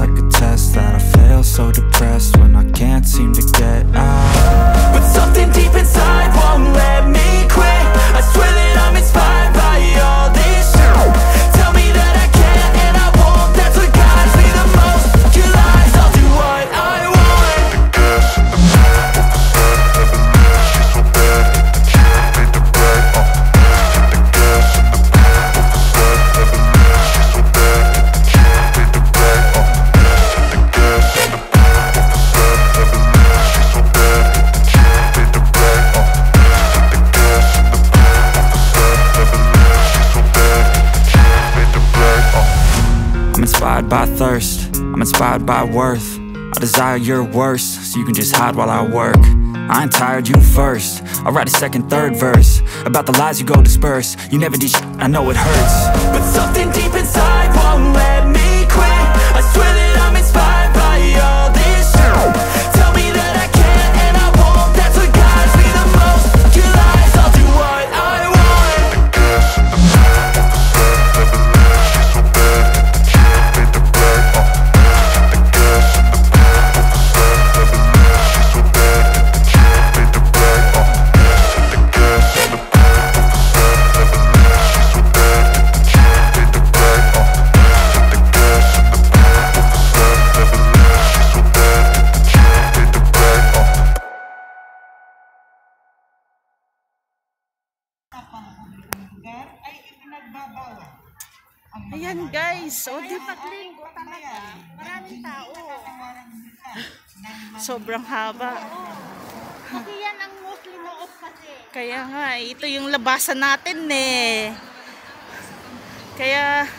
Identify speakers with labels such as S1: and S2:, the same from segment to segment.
S1: like a test that I fail, so depressed when I can't seem to get out. But something deep inside won't let me quit. I swear that I'm inspired by all this shit. Tell me that I can't and I won't. That's what guides me the most. Your lies, I'll do what I want. I'm inspired by thirst, I'm inspired by worth. I desire your worst, so you can just hide while I work. I ain't tired, you first. I'll write a second, third verse about the lies you go disperse. You never did shit, I know it hurts. But something deep inside won't let me quit. I swear that I'm inspired by all this shit. Tell me that I can't and I won't. That's what guides me the most. Your lies, I'll do what I want.
S2: Ayan guys, o di paglinggo talaga, maraming tao. Sobrang haba.
S3: Kasi yan ang Muslim na off kasi.
S2: Kaya nga, ito yung labasan natin eh. Kaya,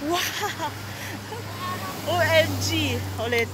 S2: wow! OMG! Ulit.